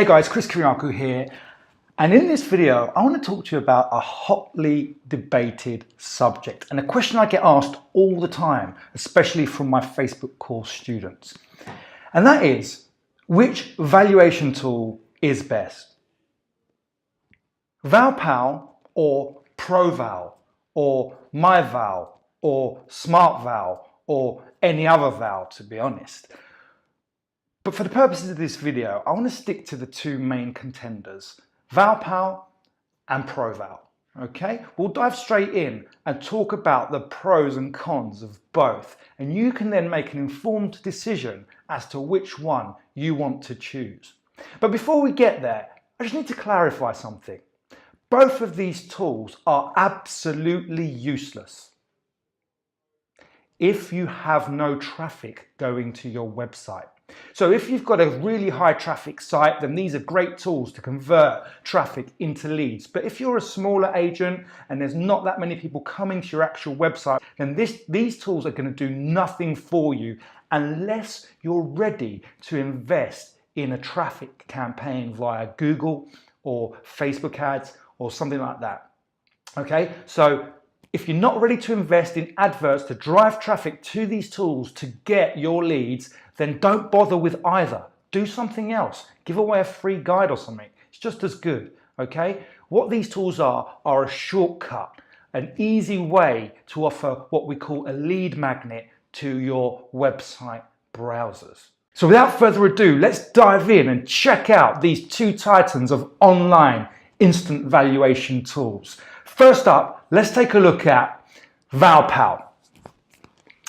Hey guys, Chris Kiriakou here, and in this video I want to talk to you about a hotly debated subject and a question I get asked all the time, especially from my Facebook course students, and that is, which valuation tool is best? Val Pal or Pro Val or My Val or Smart Val or any other Val, to be honest. But for the purposes of this video, I want to stick to the two main contenders, Val Pal and Pro Val. Okay, we'll dive straight in and talk about the pros and cons of both, and you can then make an informed decision as to which one you want to choose. But before we get there, I just need to clarify something. Both of these tools are absolutely useless if you have no traffic going to your website. So if you've got a really high traffic site, then these are great tools to convert traffic into leads. But if you're a smaller agent and there's not that many people coming to your actual website, then these tools are going to do nothing for you unless you're ready to invest in a traffic campaign via Google or Facebook ads or something like that. Okay, so if you're not ready to invest in adverts to drive traffic to these tools to get your leads, then don't bother with either. Do something else. Give away a free guide or something. It's just as good, okay? What these tools are a shortcut, an easy way to offer what we call a lead magnet to your website browsers. So without further ado, let's dive in and check out these two titans of online instant valuation tools. First up, let's take a look at Val Pal.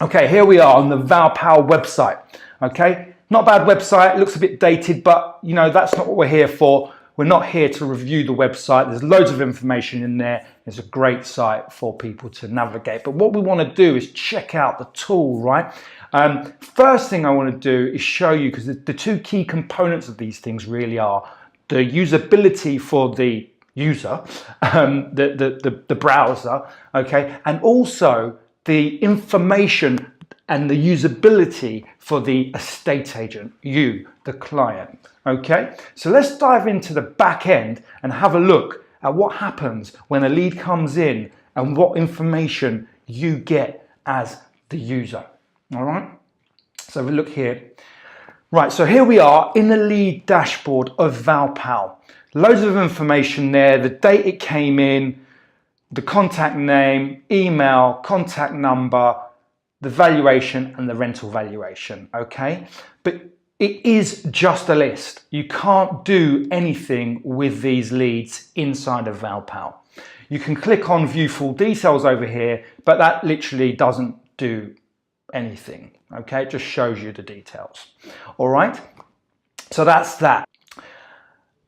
Okay, here we are on the Val Pal website. Okay, not a bad website, looks a bit dated, but you know, that's not what we're here for. We're not here to review the website. There's loads of information in there. It's a great site for people to navigate. But what we want to do is check out the tool, right? First thing I want to do is show you, because the two key components of these things really are the usability for the user, the browser, okay, and also the information and the usability for the estate agent, you, the client, okay? So let's dive into the back end and have a look at what happens when a lead comes in and what information you get as the user, all right? So have a look here. Right, so here we are in the lead dashboard of Val Pal. Loads of information there, the date it came in, the contact name, email, contact number, the valuation and the rental valuation, okay? But it is just a list. You can't do anything with these leads inside of Val Pal. You can click on view full details over here, but that literally doesn't do anything, okay? It just shows you the details, all right? So that's that.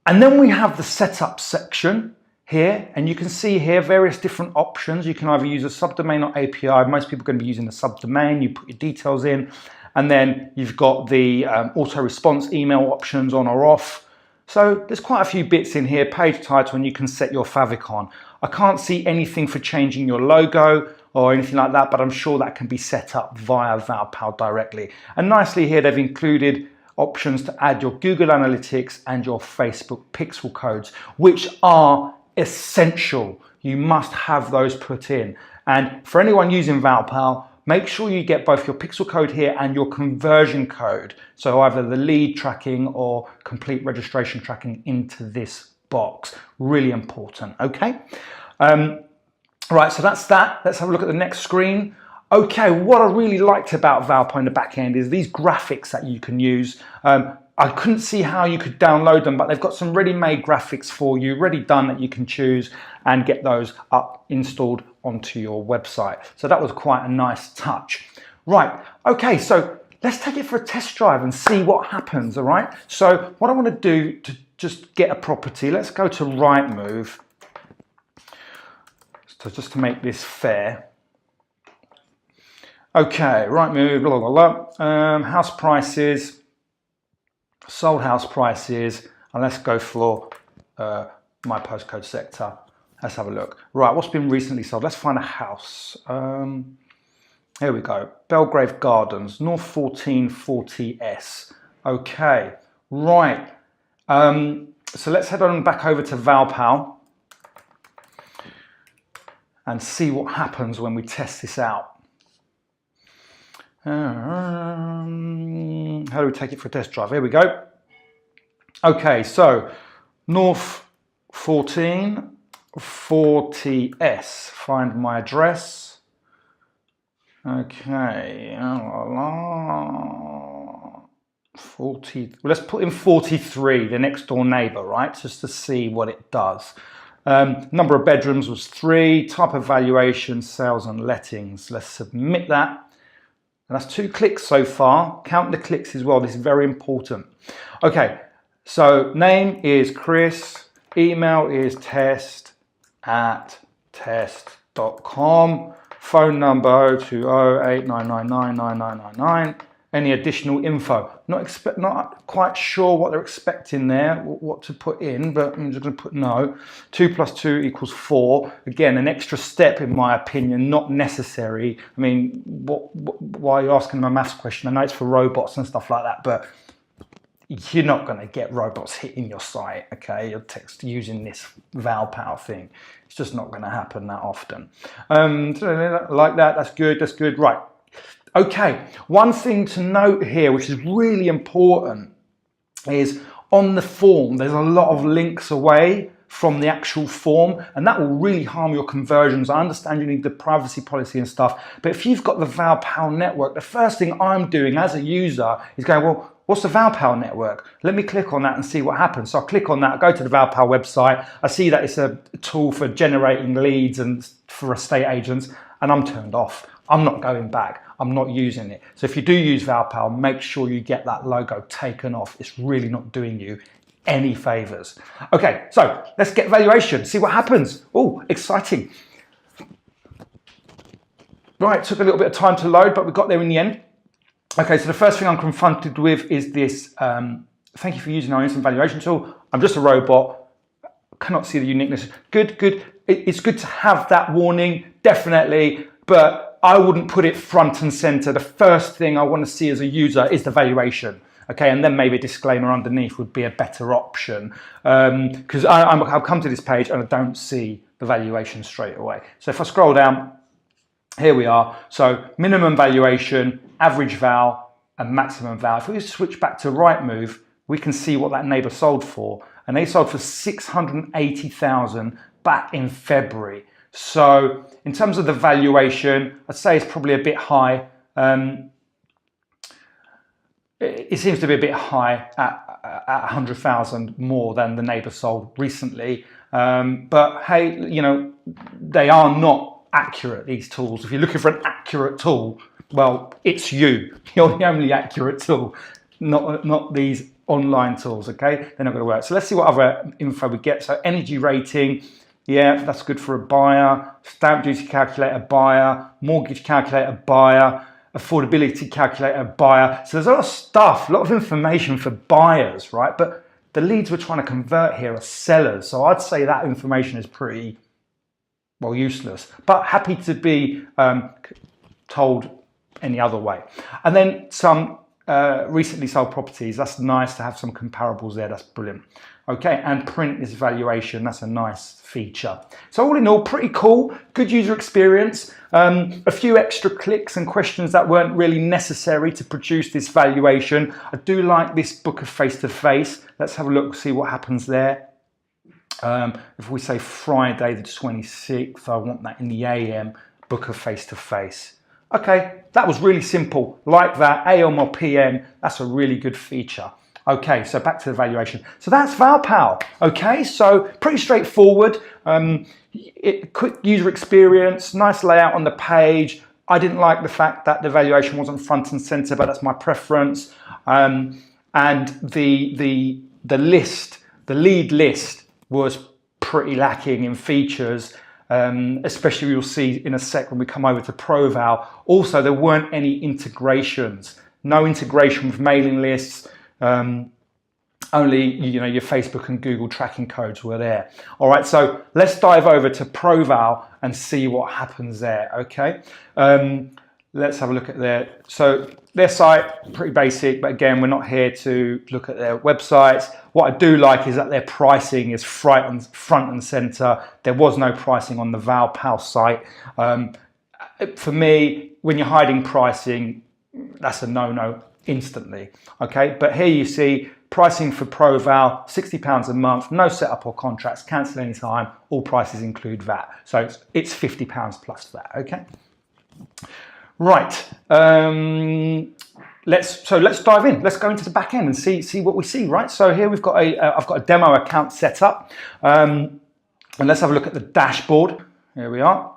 And then we have the setup section here, and you can see here various different options. You can either use a subdomain or API. Most people are going to be using the subdomain. You put your details in, and then you've got the auto response email options on or off. So there's quite a few bits in here, page title, and you can set your favicon. I can't see anything for changing your logo or anything like that, but I'm sure that can be set up via Val Pal directly. And nicely here, they've included options to add your Google Analytics and your Facebook pixel codes, which are essential. You must have those put in. And for anyone using Val Pal, make sure you get both your pixel code here and your conversion code. So either the lead tracking or complete registration tracking into this box. Really important, okay? Right, so that's that. Let's have a look at the next screen. Okay, what I really liked about Val Pal in the back end is these graphics that you can use. I couldn't see how you could download them, but they've got some ready-made graphics for you, ready done, that you can choose and get those up installed onto your website. So that was quite a nice touch. Right, okay, so let's take it for a test drive and see what happens, all right? So what I want to do to just get a property, let's go to Rightmove. So just to make this fair. Okay, Rightmove, blah, blah, blah. House prices, sold house prices, and let's go for my postcode sector. Let's have a look. Right, what's been recently sold? Let's find a house. Here we go. Belgrave Gardens, North 1440S. Okay, right. So let's head on back over to Val Pal and see what happens when we test this out. How do we take it for a test drive? Here we go. Okay, so North 14 40S, find my address. Okay, 40, well, let's put in 43, the next door neighbor, right? Just to see what it does. Number of bedrooms was 3, type of valuation, sales and lettings. Let's submit that. And that's 2 clicks so far. Count the clicks as well, this is very important. Okay, so name is Chris, email is test@test.com, phone number 02089999999. Any additional info? Not quite sure what they're expecting there, what to put in, but I'm just going to put no. 2 + 2 = 4. Again, an extra step in my opinion, not necessary. I mean, why are you asking them a maths question? I know it's for robots and stuff like that, but you're not going to get robots hitting your site, okay? Your text using this Val Pal thing. It's just not going to happen that often. Like that, that's good, right. Okay, one thing to note here, which is really important, is on the form, there's a lot of links away from the actual form, and that will really harm your conversions. I understand you need the privacy policy and stuff, but if you've got the Val Pal network, the first thing I'm doing as a user is going, well, what's the Val Pal network? Let me click on that and see what happens. So I click on that, I go to the Val Pal website, I see that it's a tool for generating leads and for estate agents, and I'm turned off. I'm not going back. I'm not using it. So if you do use Val Pal, make sure you get that logo taken off. It's really not doing you any favors. Okay, so let's get valuation, see what happens. Oh, exciting. Right, took a little bit of time to load, but we got there in the end. Okay, so the first thing I'm confronted with is this, thank you for using our instant valuation tool. I'm just a robot, cannot see the uniqueness. Good. It's good to have that warning, definitely, but I wouldn't put it front and center. The first thing I want to see as a user is the valuation. Okay, and then maybe a disclaimer underneath would be a better option, because I'll come to this page and I don't see the valuation straight away. So if I scroll down, here we are. So minimum valuation, average val, and maximum val. If we switch back to Rightmove, we can see what that neighbor sold for, and they sold for 680,000 back in February. So in terms of the valuation, I'd say it's probably a bit high. It seems to be a bit high at 100,000 more than the neighbor sold recently. But hey, you know, they are not accurate, these tools. If you're looking for an accurate tool, well, it's you. You're the only accurate tool, not these online tools, okay? They're not going to work. So let's see what other info we get. So energy rating. Yeah, that's good for a buyer. Stamp duty calculator, buyer. Mortgage calculator, buyer. Affordability calculator, buyer. So there's a lot of stuff, a lot of information for buyers, right? But the leads we're trying to convert here are sellers. So I'd say that information is pretty, well, useless. But happy to be told any other way. And then some recently sold properties. That's nice to have some comparables there. That's brilliant. Okay, and print is valuation. That's a nice feature. So all in all, pretty cool. Good user experience. A few extra clicks and questions that weren't really necessary to produce this valuation. I do like this book of face-to-face. Let's have a look, see what happens there. If we say Friday the 26th, I want that in the AM, book of face-to-face. Okay, that was really simple. Like that, AM or PM, that's a really good feature. Okay, so back to the valuation. So that's Val Pal. Okay, so pretty straightforward. Quick user experience, nice layout on the page. I didn't like the fact that the valuation wasn't front and center, but that's my preference. And the list, the lead list was pretty lacking in features. Especially you'll see in a sec when we come over to Pro Val. Also, there weren't any integrations. No integration with mailing lists. Only, you know, your Facebook and Google tracking codes were there. All right, so let's dive over to Proval and see what happens there. Okay, let's have a look at their site, pretty basic, but again, we're not here to look at their websites. What I do like is that their pricing is front and center. There was no pricing on the Val Pal site. For me, when you're hiding pricing, that's a no-no instantly, okay? But here you see pricing for Pro Val, £60 a month, no setup or contracts, cancel anytime, all prices include VAT. So it's £50 plus VAT, okay? Right, let's dive in. Let's go into the back end and see what we see, right? So here we've got I've got a demo account set up, and let's have a look at the dashboard. Here we are.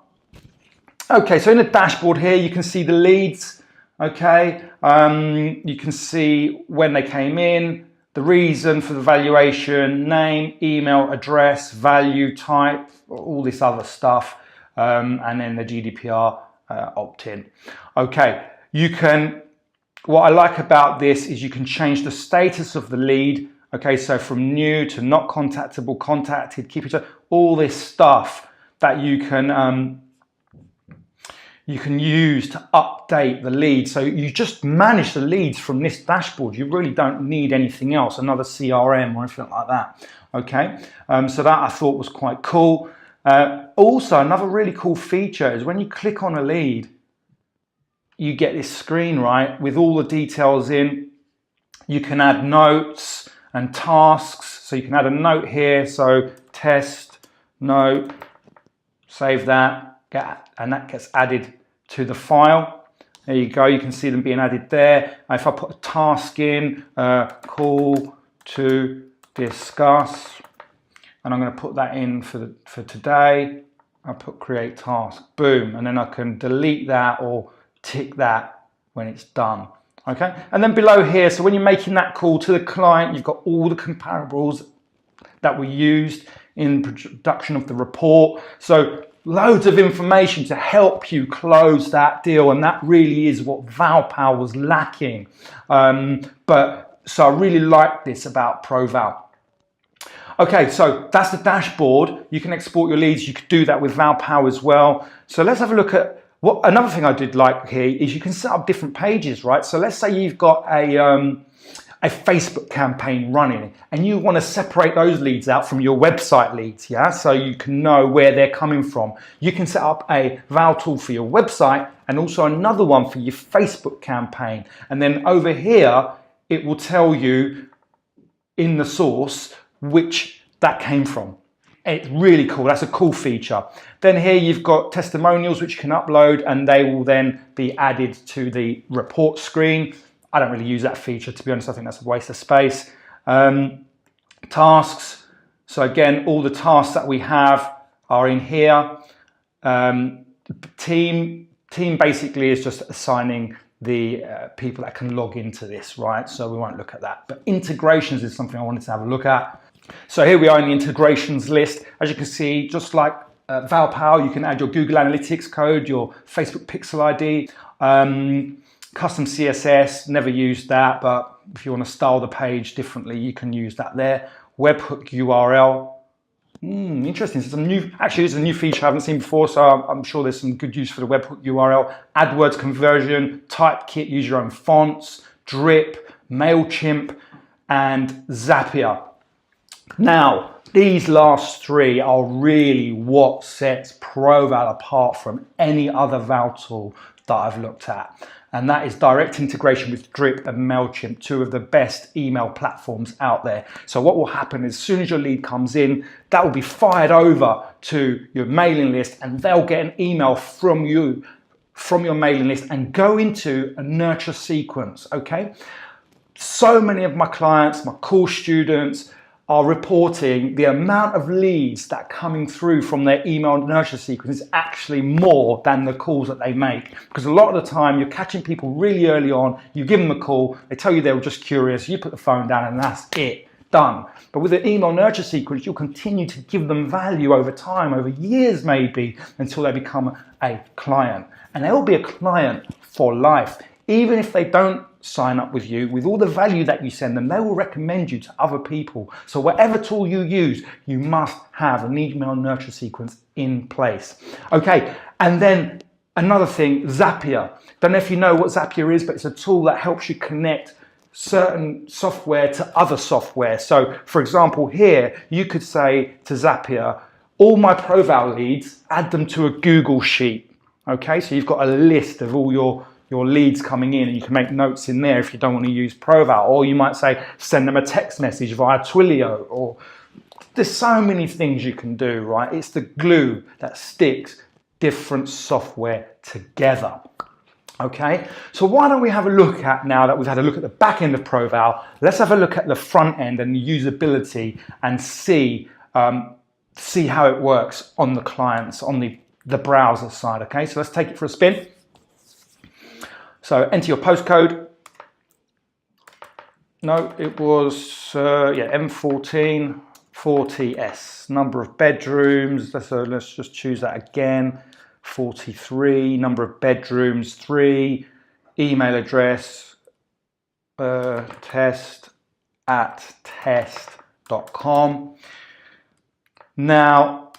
Okay, so in the dashboard here, you can see the leads, okay? You can see when they came in, the reason for the valuation, name, email, address, value type, all this other stuff, and then the GDPR opt-in. Okay, what I like about this is you can change the status of the lead, okay? So from new to not contactable, contacted, keep it, all this stuff that you can use to update the lead. So you just manage the leads from this dashboard. You really don't need anything else, another CRM or anything like that, okay? So that I thought was quite cool. Also, another really cool feature is when you click on a lead, you get this screen, right, with all the details in. You can add notes and tasks. So you can add a note here. So test, note, save that, and that gets added to the file. There you go, you can see them being added there. If I put a task in, call to discuss, and I'm going to put that in for today. I'll put create task, boom, and then I can delete that or tick that when it's done. Okay, and then below here, so when you're making that call to the client, you've got all the comparables that were used in production of the report. So loads of information to help you close that deal, and that really is what Val Pal was lacking. So I really like this about Pro Val. Okay, so that's the dashboard. You can export your leads. You could do that with Val Pal as well. So let's have a look at another thing I did like here is you can set up different pages, right? So let's say you've got a Facebook campaign running and you want to separate those leads out from your website leads, yeah? So you can know where they're coming from. You can set up a Val tool for your website and also another one for your Facebook campaign. And then over here, it will tell you in the source which that came from. It's really cool. That's a cool feature. Then here you've got testimonials which you can upload and they will then be added to the report screen. I don't really use that feature, to be honest. I think that's a waste of space. Tasks. So again, all the tasks that we have are in here. Team basically is just assigning the people that can log into this, right? So we won't look at that. But integrations is something I wanted to have a look at. So here we are in the integrations list. As you can see, just like Val Pal, you can add your Google Analytics code, your Facebook Pixel ID, custom CSS, never used that, but if you want to style the page differently, you can use that there. Webhook URL. Interesting. So actually, this is a new feature I haven't seen before, so I'm sure there's some good use for the webhook URL. AdWords conversion, Typekit, use your own fonts, Drip, MailChimp, and Zapier. Now, these last three are really what sets Pro Val apart from any other Val tool that I've looked at. And that is direct integration with Drip and MailChimp, two of the best email platforms out there. So what will happen is as soon as your lead comes in, that will be fired over to your mailing list and they'll get an email from you, from your mailing list and go into a nurture sequence, okay? So many of my clients, my course students, are reporting the amount of leads that are coming through from their email nurture sequence is actually more than the calls that they make. Because a lot of the time you're catching people really early on, you give them a call, they tell you they were just curious, you put the phone down and that's it, done. But with the email nurture sequence, you'll continue to give them value over time, over years maybe, until they become a client. And they'll be a client for life. Even if they don't sign up with you, with all the value that you send them, they will recommend you to other people. So whatever tool you use, you must have an email nurture sequence in place. Okay, and then Another thing, Zapier. Don't know if you know what Zapier is, but it's a tool that helps you connect certain software to other software. So for example, here, you could say to Zapier, all my Pro Val leads, add them to a Google Sheet. Okay, so you've got a list of all your leads coming in, and you can make notes in there if you don't want to use Pro Val. Or you might say, send them a text message via Twilio, or there's so many things you can do, right? It's the glue that sticks different software together. Okay, so why don't we have a look at, now that we've had a look at the back end of Pro Val, let's have a look at the front end and the usability and see how it works on the clients, on the browser side. Okay, so let's take it for a spin. So enter your postcode. No, it was M14 40S. Number of bedrooms, let's just choose that again. 43, number of bedrooms 3, email address test@test.com. Now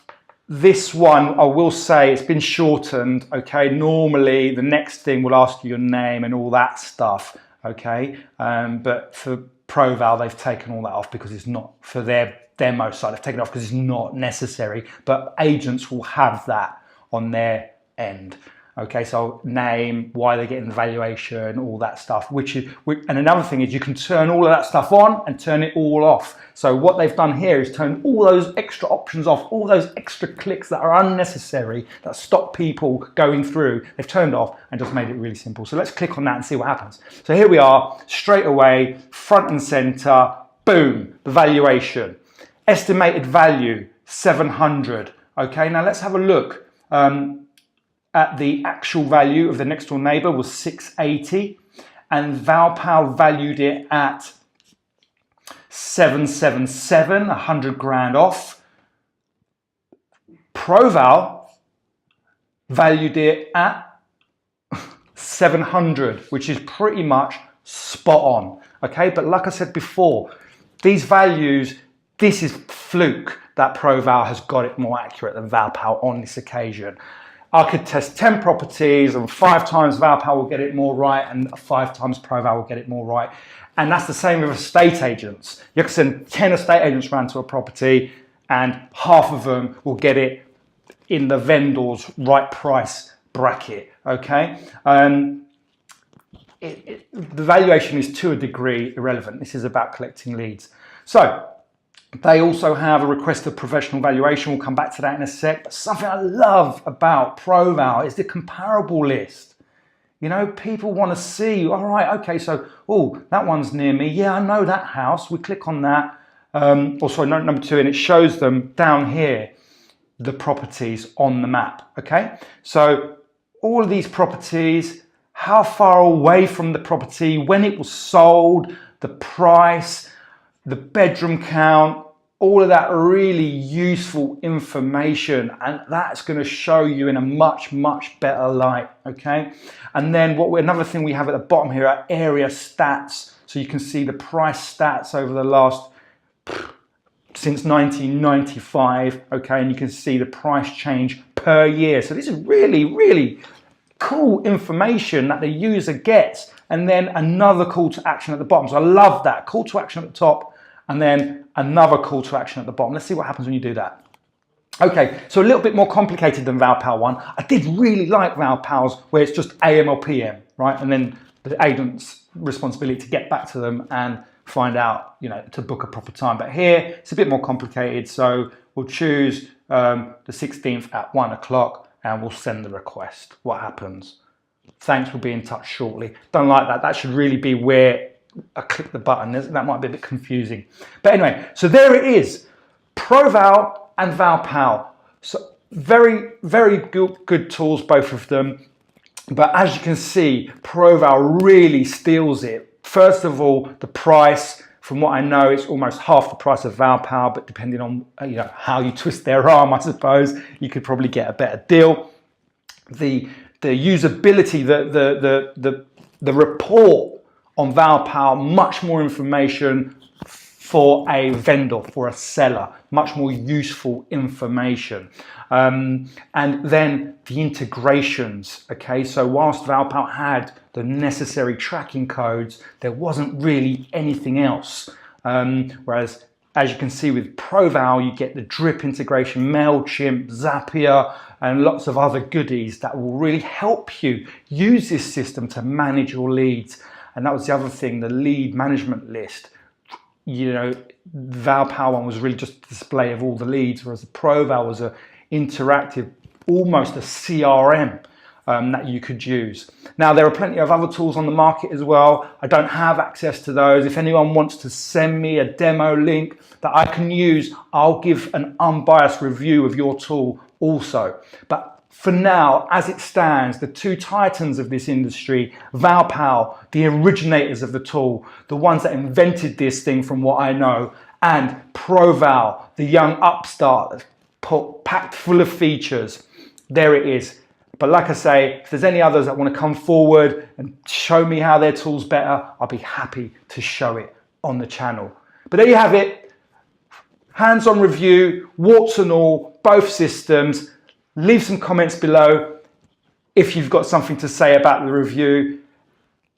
this one, I will say, it's been shortened. Okay, normally the next thing will ask you your name and all that stuff. Okay, but for Pro Val they've taken all that off because it's not, for their demo site they've taken it off because it's not necessary, but agents will have that on their end. Okay, so name, why they're getting the valuation, all that stuff, and another thing is you can turn all of that stuff on and turn it all off. So what they've done here is turn all those extra options off, all those extra clicks that are unnecessary, that stop people going through, they've turned off and just made it really simple. So let's click on that and see what happens. So here we are, straight away, front and center, boom, the valuation. Estimated value, 700. Okay, now let's have a look. At the actual value of the next door neighbor was 680, and Val Pal valued it at 777, 100 grand off. Pro Val valued it at 700, which is pretty much spot on. Okay, but like I said before, these values, this is fluke that Pro Val has got it more accurate than Val Pal on this occasion. I could test 10 properties and 5 times Val Pal will get it more right and 5 times Pro Val will get it more right. And that's the same with estate agents. You can send 10 estate agents around to a property and half of them will get it in the vendor's right price bracket, okay? The valuation is to a degree irrelevant. This is about collecting leads. So, they also have a requested professional valuation. We'll come back to that in a sec. But something I love about Pro Val is the comparable list. You know, people want to see, all right, okay, so, oh, that one's near me. Yeah, I know that house. We click on that. Also, note number 2, and it shows them down here, the properties on the map, okay? So all of these properties, how far away from the property, when it was sold, the price, the bedroom count, all of that really useful information, and that's going to show you in a much better light. Okay, and then another thing we have at the bottom here are area stats, so you can see the price stats over the last since 1995. Okay, and you can see the price change per year. So this is really cool information that the user gets. And then another call to action at the bottom. So I love that. Call to action at the top and then another call to action at the bottom. Let's see what happens when you do that. Okay, so a little bit more complicated than Val Pal one. I did really like Val Pal's where it's just AM or PM, right? And then the agent's responsibility to get back to them and find out, you know, to book a proper time. But here it's a bit more complicated. So we'll choose the 16th at 1 o'clock and we'll send the request. What happens? Thanks, we'll be in touch shortly. Don't like that. That should really be where I click the button. That might be a bit confusing. But anyway, so there it is. Pro Val and Val Pal. So very good tools, both of them. But as you can see, Pro Val really steals it. First of all, the price. From what I know, it's almost half the price of Val Pal, but depending on how you twist their arm, I suppose, you could probably get a better deal. The usability, the report on Val Pal, much more information, for a vendor, for a seller, much more useful information. And then the integrations, okay? So whilst Val Pal had the necessary tracking codes, there wasn't really anything else. Whereas, as you can see with Pro Val, you get the drip integration, MailChimp, Zapier, and lots of other goodies that will really help you use this system to manage your leads. And that was the other thing, the lead management list. You know, Val Pal one was really just a display of all the leads, whereas the Pro Val was an interactive, almost a CRM that you could use. Now, there are plenty of other tools on the market as well. I don't have access to those. If anyone wants to send me a demo link that I can use, I'll give an unbiased review of your tool also. But for now, as it stands, the two titans of this industry, Val Pal, the originators of the tool, the ones that invented this thing from what I know, and Pro Val, the young upstart, packed full of features. There it is. But like I say, if there's any others that want to come forward and show me how their tool's better, I'll be happy to show it on the channel. But there you have it. Hands-on review, warts and all, both systems. Leave some comments below if you've got something to say about the review,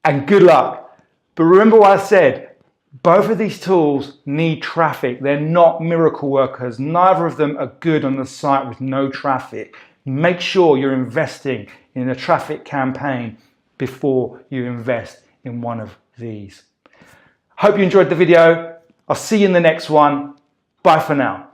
and good luck. But remember what I said, both of these tools need traffic. They're not miracle workers. Neither of them are good on the site with no traffic. Make sure you're investing in a traffic campaign before you invest in one of these. Hope you enjoyed the video. I'll see you in the next one. Bye for now.